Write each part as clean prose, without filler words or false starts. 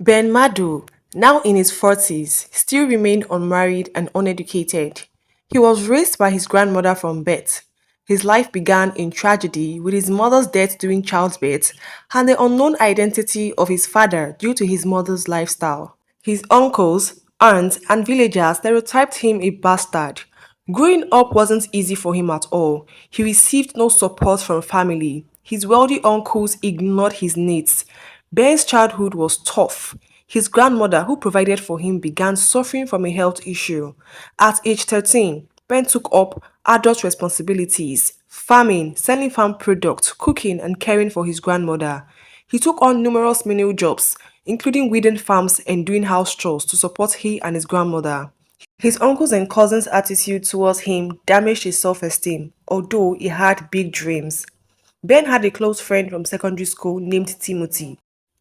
Ben Madu, now in his 40s, still remained unmarried and uneducated. He was raised by his grandmother from birth. His life began in tragedy with his mother's death during childbirth and the unknown identity of his father due to his mother's lifestyle. His uncles, aunts, and villagers stereotyped him a bastard. Growing up wasn't easy for him at all. He received no support from family. His wealthy uncles ignored his needs. Ben's childhood was tough. His grandmother, who provided for him, began suffering from a health issue. At age 13, Ben took up adult responsibilities, farming, selling farm products, cooking, and caring for his grandmother. He took on numerous menial jobs, including weeding farms and doing house chores to support he and his grandmother. His uncles and cousins' attitude towards him damaged his self esteem, although he had big dreams. Ben had a close friend from secondary school named Timothy.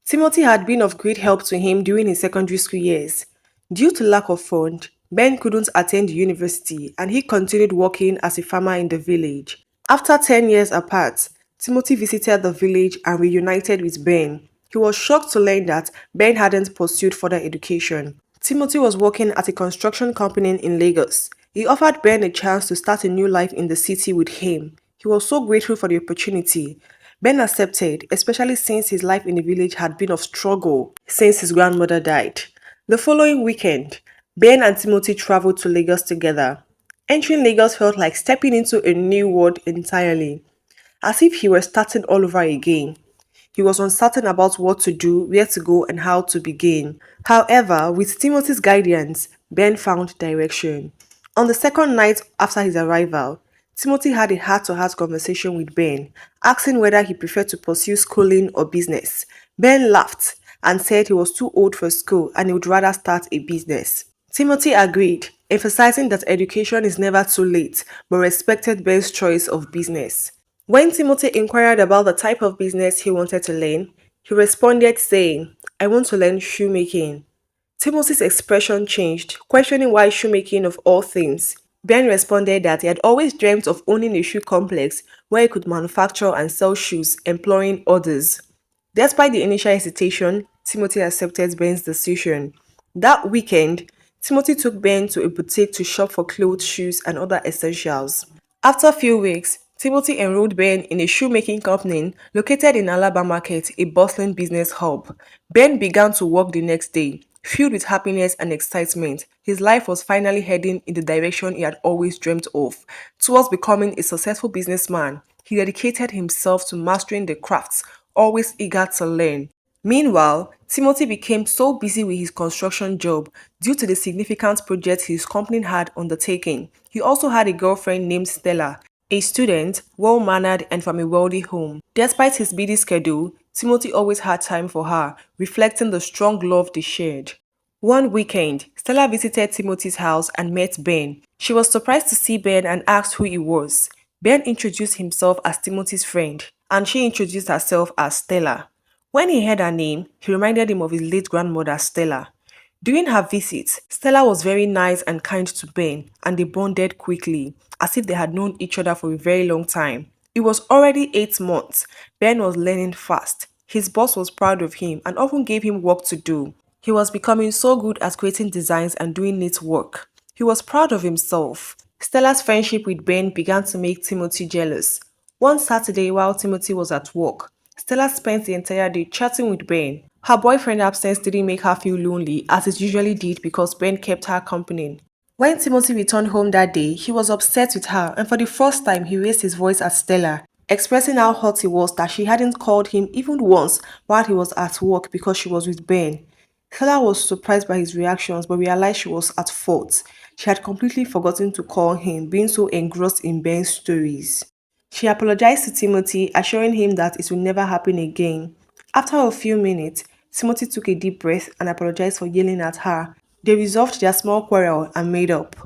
Timothy had been of great help to him during his secondary school years. Due to lack of funds, Ben couldn't attend university and he continued working as a farmer in the village. After 10 years apart, Timothy visited the village and reunited with Ben. He was shocked to learn that Ben hadn't pursued further education. Timothy was working at a construction company in Lagos. He offered Ben a chance to start a new life in the city with him. He was so grateful for the opportunity. Ben accepted, especially since his life in the village had been of struggle since his grandmother died. The following weekend, Ben and Timothy traveled to Lagos together. Entering Lagos felt like stepping into a new world entirely, as if he were starting all over again. He was uncertain about what to do, where to go, and how to begin. However, with Timothy's guidance, Ben found direction. On the second night after his arrival, Timothy had a heart to heart conversation with Ben, asking whether he preferred to pursue schooling or business. Ben laughed and said he was too old for school and he would rather start a business. Timothy agreed, emphasizing that education is never too late, but respected Ben's choice of business. When Timothy inquired about the type of business he wanted to learn, he responded saying, I want to learn shoemaking. Timothy's expression changed, questioning why shoemaking of all things. Ben responded that he had always dreamt of owning a shoe complex where he could manufacture and sell shoes, employing others. Despite the initial hesitation, Timothy accepted Ben's decision. That weekend, Timothy took Ben to a boutique to shop for clothes, shoes, and other essentials. After a few weeks, Timothy enrolled Ben in a shoemaking company located in Alabama Market, a bustling business hub. Ben began to work the next day. Filled with happiness and excitement, his life was finally heading in the direction he had always dreamt of, towards becoming a successful businessman. He dedicated himself to mastering the crafts, always eager to learn. Meanwhile, Timothy became so busy with his construction job due to the significant projects his company had undertaken. He also had a girlfriend named Stella, a student, well mannered, and from a wealthy home. Despite his busy schedule, Timothy always had time for her, reflecting the strong love they shared. One weekend, Stella visited Timothy's house and met Ben. She was surprised to see Ben and asked who he was. Ben introduced himself as Timothy's friend, and she introduced herself as Stella. When he heard her name, he reminded him of his late grandmother, Stella. During her visit, Stella was very nice and kind to Ben, and they bonded quickly, as if they had known each other for a very long time. It was already 8 months. Ben was learning fast. His boss was proud of him and often gave him work to do. He was becoming so good at creating designs and doing neat work. He was proud of himself. Stella's friendship with Ben began to make Timothy jealous. One Saturday, while Timothy was at work, Stella spent the entire day chatting with Ben. Her boyfriend's absence didn't make her feel lonely as it usually did because Ben kept her company. When Timothy returned home that day, he was upset with her and for the first time he raised his voice at Stella, expressing how hurt he was that she hadn't called him even once while he was at work because she was with Ben. Stella was surprised by his reactions but realized she was at fault. She had completely forgotten to call him, being so engrossed in Ben's stories. She apologized to Timothy, assuring him that it would never happen again. After a few minutes, Timothy took a deep breath and apologized for yelling at her. They resolved their small quarrel and made up.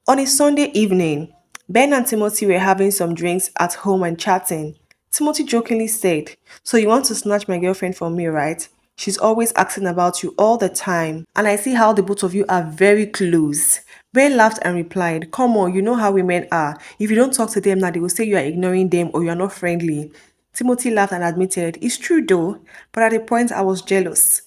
On a Sunday evening, Ben and Timothy were having some drinks at home and chatting. Timothy jokingly said, So you want to snatch my girlfriend from me, right? She's always asking about you all the time, and I see how the both of you are very close. Ben laughed and replied, Come on, you know how women are. If you don't talk to them now, they will say you are ignoring them or you are not friendly. Timothy laughed and admitted, It's true though, but at the point I was jealous.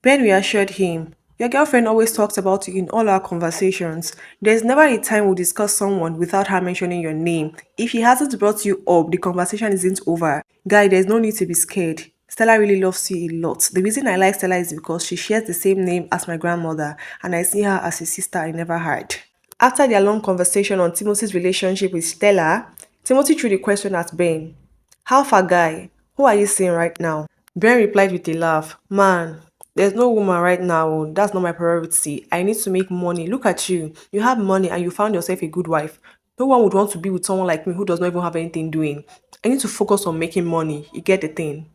Ben reassured him. Your girlfriend always talks about you in all our conversations. There's never a time we'll discuss someone without her mentioning your name. If he hasn't brought you up, the conversation isn't over. Guy, there's no need to be scared. Stella really loves you a lot. The reason I like Stella is because she shares the same name as my grandmother, and I see her as a sister I never had. After their long conversation on Timothy's relationship with Stella, Timothy threw the question at Ben. How far, guy? Who are you seeing right now? Ben replied with a laugh. Man, there's no woman right now. Oh. That's not my priority. I need to make money. Look at you. You have money and you found yourself a good wife. No one would want to be with someone like me who does not even have anything doing. I need to focus on making money. You get the thing.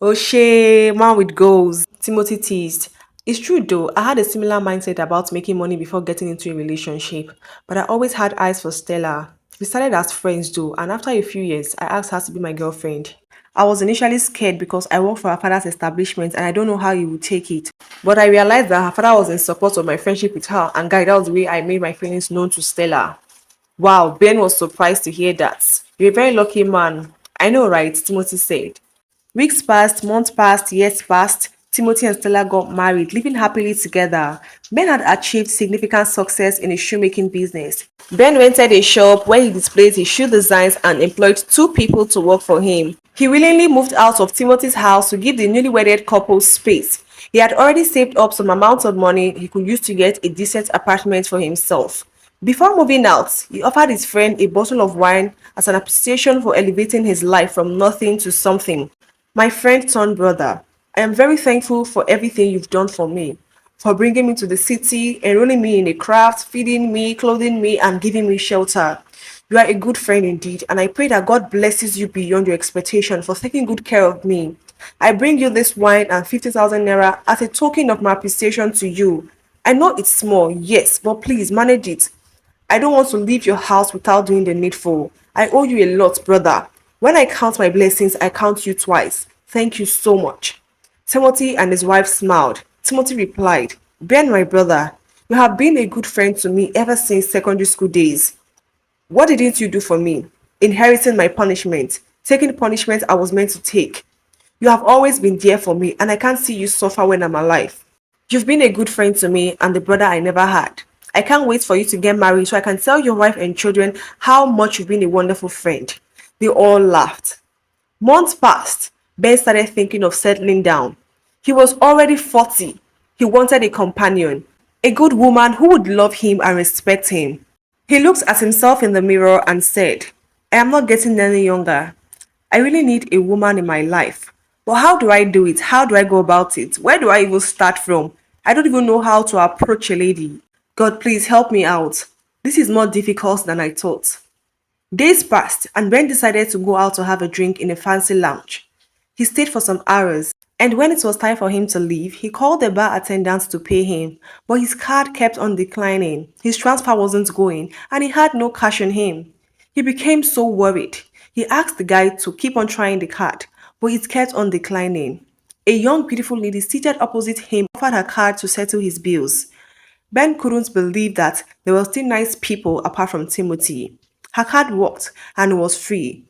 O'Shea, man with goals, Timothy teased. It's true though, I had a similar mindset about making money before getting into a relationship, but I always had eyes for Stella. We started as friends though, and after a few years, I asked her to be my girlfriend. I was initially scared because I worked for her father's establishment and I don't know how he would take it. But I realized that her father was in support of my friendship with her, and guy, that was the way I made my feelings known to Stella. Wow, Ben was surprised to hear that. You're a very lucky man. I know, right? Timothy said. Weeks passed, months passed, years passed. Timothy and Stella got married, living happily together. Ben had achieved significant success in his shoemaking business. Ben rented a shop where he displayed his shoe designs and employed two people to work for him. He willingly moved out of Timothy's house to give the newly wedded couple space. He had already saved up some amount of money he could use to get a decent apartment for himself. Before moving out, he offered his friend a bottle of wine as an appreciation for elevating his life from nothing to something. My friend turned brother, I am very thankful for everything you've done for me, for bringing me to the city, enrolling me in a craft, feeding me, clothing me, and giving me shelter. You are a good friend indeed, and I pray that God blesses you beyond your expectation for taking good care of me. I bring you this wine and 50,000 naira as a token of my appreciation to you. I know it's small, yes, but please manage it. I don't want to leave your house without doing the needful. I owe you a lot, brother. When I count my blessings, I count you twice. Thank you so much. Timothy and his wife smiled. Timothy replied, Ben, my brother, you have been a good friend to me ever since secondary school days. What didn't you do for me? Inheriting my punishment, taking punishment I was meant to take. You have always been there for me, and I can't see you suffer when I'm alive. You've been a good friend to me and the brother I never had. I can't wait for you to get married so I can tell your wife and children how much you've been a wonderful friend. They all laughed. Months passed. Ben started thinking of settling down. He was already 40. He wanted a companion, a good woman who would love him and respect him. He looked at himself in the mirror and said, I am not getting any younger. I really need a woman in my life. But how do I do it? How do I go about it? Where do I even start from? I don't even know how to approach a lady. God, please help me out. This is more difficult than I thought. Days passed, and Ben decided to go out to have a drink in a fancy lounge. He stayed for some hours, and when it was time for him to leave, he called the bar attendant to pay him, but his card kept on declining. His transfer wasn't going, and he had no cash on him. He became so worried. He asked the guy to keep on trying the card, but it kept on declining. A young, beautiful lady seated opposite him offered her card to settle his bills. Ben couldn't believe that there were still nice people apart from Timothy. Her card worked and was free.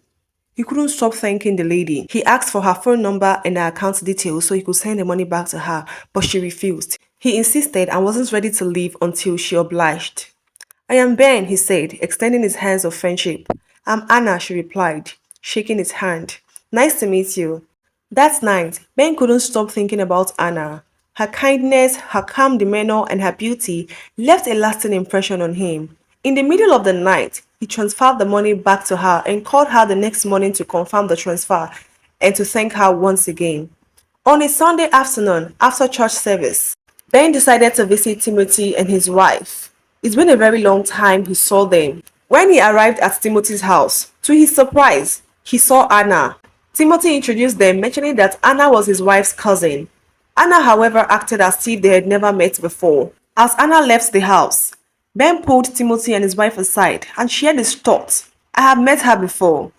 He couldn't stop thanking the lady. He asked for her phone number and her account details so he could send the money back to her, but she refused. He insisted and wasn't ready to leave until she obliged. I am Ben, he said, extending his hands of friendship. I'm Anna, she replied, shaking his hand. Nice to meet you. That night, Ben couldn't stop thinking about Anna. Her kindness, her calm demeanor, and her beauty left a lasting impression on him. In the middle of the night, he transferred the money back to her and called her the next morning to confirm the transfer and to thank her once again. On a Sunday afternoon, after church service, Ben decided to visit Timothy and his wife. It's been a very long time he saw them. When he arrived at Timothy's house, to his surprise, he saw Anna. Timothy introduced them, mentioning that Anna was his wife's cousin. Anna, however, acted as if they had never met before. As Anna left the house, Ben pulled Timothy and his wife aside and shared his thoughts. I have met her before,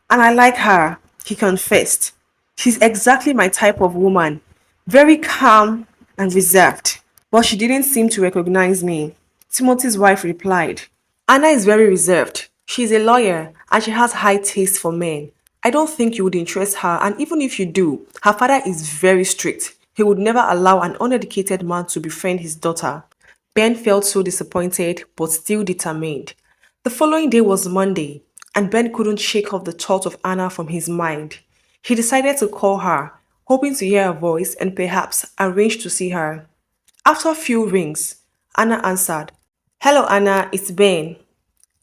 and I like her, he confessed. She's exactly my type of woman, very calm and reserved. But she didn't seem to recognize me. Timothy's wife replied, Anna is very reserved. She's a lawyer and she has high taste for men. I don't think you would interest her, and even if you do, her father is very strict. He would never allow an uneducated man to befriend his daughter. Ben felt so disappointed but still determined. The following day was Monday, and Ben couldn't shake off the thought of Anna from his mind. He decided to call her, hoping to hear her voice and perhaps arrange to see her. After a few rings, Anna answered. Hello, Anna, it's Ben.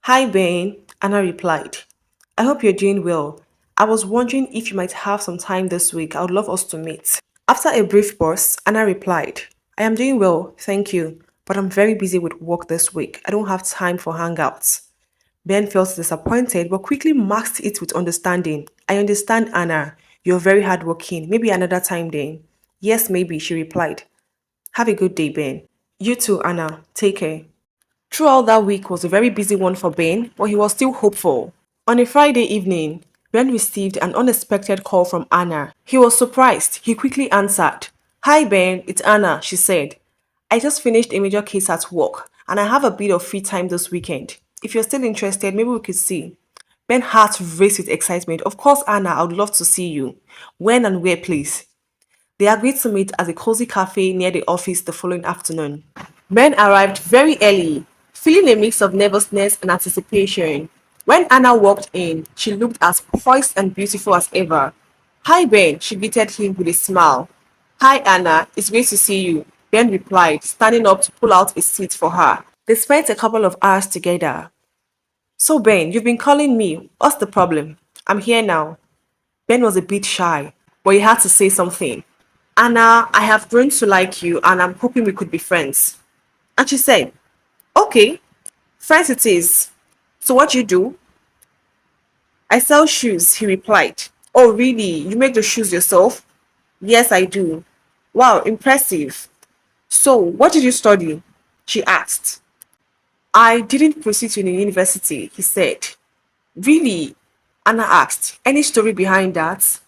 Hi, Ben, Anna replied. I hope you're doing well. I was wondering if you might have some time this week. I would love us to meet. After a brief pause, Anna replied, I am doing well, thank you, but I'm very busy with work this week. I don't have time for hangouts. Ben felt disappointed but quickly masked it with understanding. I understand, Anna. You're very hardworking. Maybe another time then. Yes, maybe, she replied. Have a good day, Ben. You too, Anna. Take care. Throughout that week was a very busy one for Ben, but he was still hopeful. On a Friday evening, Ben received an unexpected call from Anna. He was surprised. He quickly answered. Hi Ben, it's Anna, she said. I just finished a major case at work and I have a bit of free time this weekend. If you're still interested, maybe we could see. Ben's heart raced with excitement. Of course, Anna, I would love to see you. When and where, please? They agreed to meet at a cozy cafe near the office the following afternoon. Ben arrived very early, feeling a mix of nervousness and anticipation. When Anna walked in, she looked as poised and beautiful as ever. Hi, Ben, she greeted him with a smile. Hi, Anna, it's great to see you, Ben replied, standing up to pull out a seat for her. They spent a couple of hours together. So, Ben, you've been calling me. What's the problem? I'm here now. Ben was a bit shy, but he had to say something. Anna, I have grown to like you and I'm hoping we could be friends. And she said, okay, friends it is. So what you do? I sell shoes, he replied. Oh, really? You make the shoes yourself? Yes, I do. Wow, impressive. So, what did you study? She asked. I didn't proceed to the university, he said. Really? Anna asked. Any story behind that?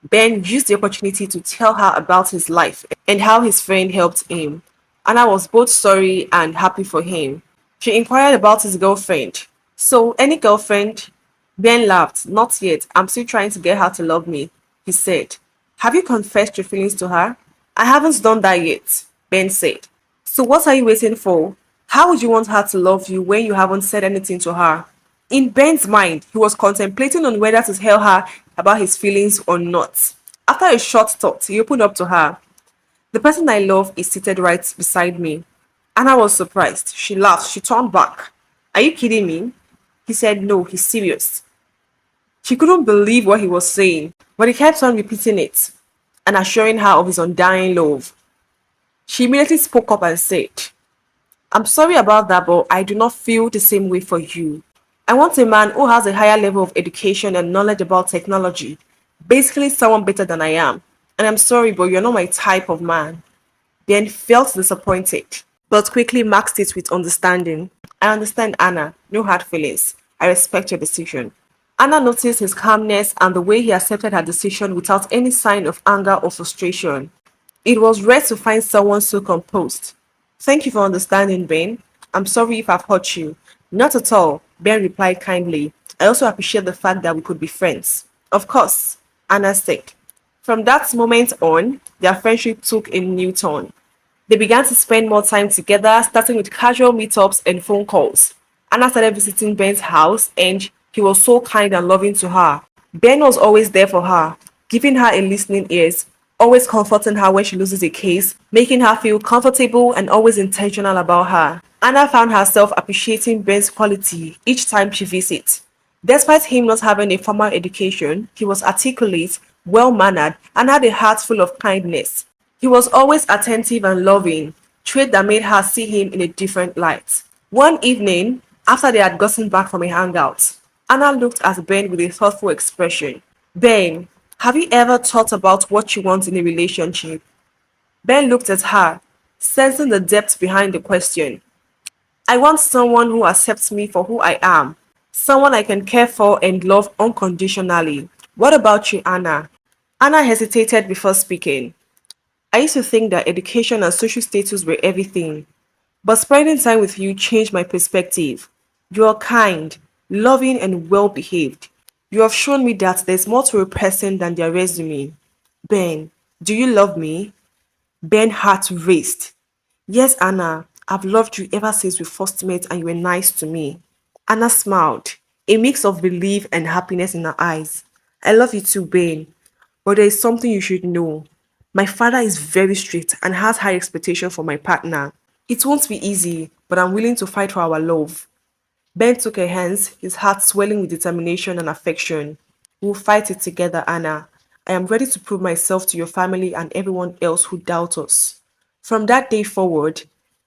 Ben used the opportunity to tell her about his life and how his friend helped him. Anna was both sorry and happy for him. She inquired about his girlfriend. So, any girlfriend? Ben laughed. Not yet. I'm still trying to get her to love me, he said. Have you confessed your feelings to her? I haven't done that yet, Ben said. So, what are you waiting for? How would you want her to love you when you haven't said anything to her? In Ben's mind, he was contemplating on whether to tell her about his feelings or not. After a short thought, he opened up to her. The person I love is seated right beside me. Anna was surprised. She laughed. She turned back. Are you kidding me? He said, no, he's serious. She couldn't believe what he was saying, but he kept on repeating it and assuring her of his undying love. She immediately spoke up and said, I'm sorry about that, but I do not feel the same way for you. I want a man who has a higher level of education and knowledge about technology. Basically, someone better than I am. And I'm sorry, but you're not my type of man. Ben felt disappointed, but quickly masked it with understanding. I understand, Anna. No hard feelings. I respect your decision. Anna noticed his calmness and the way he accepted her decision without any sign of anger or frustration. It was rare to find someone so composed. Thank you for understanding, Ben. I'm sorry if I've hurt you. Not at all, Ben replied kindly. I also appreciate the fact that we could be friends. Of course, Anna said. From that moment on, their friendship took a new turn. They began to spend more time together, starting with casual meetups and phone calls. Anna started visiting Ben's house and he was so kind and loving to her. Ben was always there for her, giving her a listening ears, always comforting her when she loses a case, making her feel comfortable and always intentional about her. Anna found herself appreciating Ben's quality each time she visits. Despite him not having a formal education, he was articulate, well-mannered, and had a heart full of kindness. He was always attentive and loving, trait that made her see him in a different light. One evening, after they had gotten back from a hangout, Anna looked at Ben with a thoughtful expression. Ben, have you ever thought about what you want in a relationship? Ben looked at her, sensing the depth behind the question. I want someone who accepts me for who I am, someone I can care for and love unconditionally. What about you, Anna? Anna hesitated before speaking. I used to think that education and social status were everything, but spending time with you changed my perspective. You are kind, loving, and well behaved. You have shown me that there's more to a person than their resume. Ben, do you love me? Ben's heart raced. Yes, Anna, I've loved you ever since we first met and you were nice to me. Anna smiled, a mix of relief and happiness in her eyes. I love you too, Ben. But there is something you should know. My father is very strict and has high expectation for my partner. It won't be easy, but I'm willing to fight for our love. Ben took her hands, his heart swelling with determination and affection. We'll fight it together, Anna. I am ready to prove myself to your family and everyone else who doubt us. From that day forward,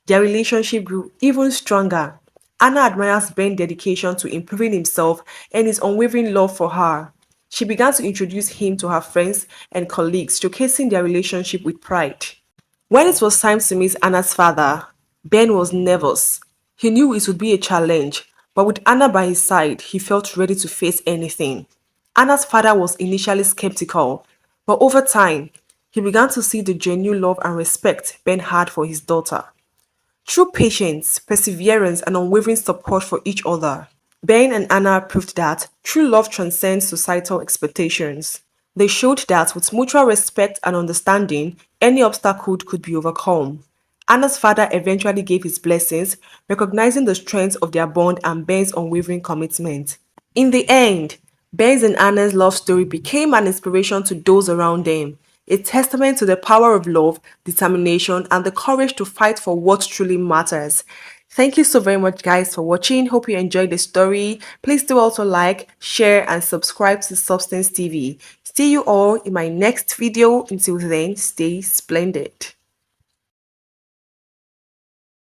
their relationship grew even stronger. Anna admires Ben's dedication to improving himself and his unwavering love for her. She began to introduce him to her friends and colleagues, showcasing their relationship with pride. When it was time to meet Anna's father, Ben was nervous. He knew it would be a challenge, but with Anna by his side, he felt ready to face anything. Anna's father was initially skeptical, but over time, he began to see the genuine love and respect Ben had for his daughter. Through patience, perseverance, and unwavering support for each other, Ben and Anna proved that true love transcends societal expectations. They showed that with mutual respect and understanding, any obstacle could be overcome. Anna's father eventually gave his blessings, recognizing the strength of their bond and Ben's unwavering commitment. In the end, Ben's and Anna's love story became an inspiration to those around them, a testament to the power of love, determination, and the courage to fight for what truly matters. Thank you so very much, guys, for watching. Hope you enjoyed the story. Please do also like, share, and subscribe to Substance TV. See you all in my next video. Until then, stay splendid.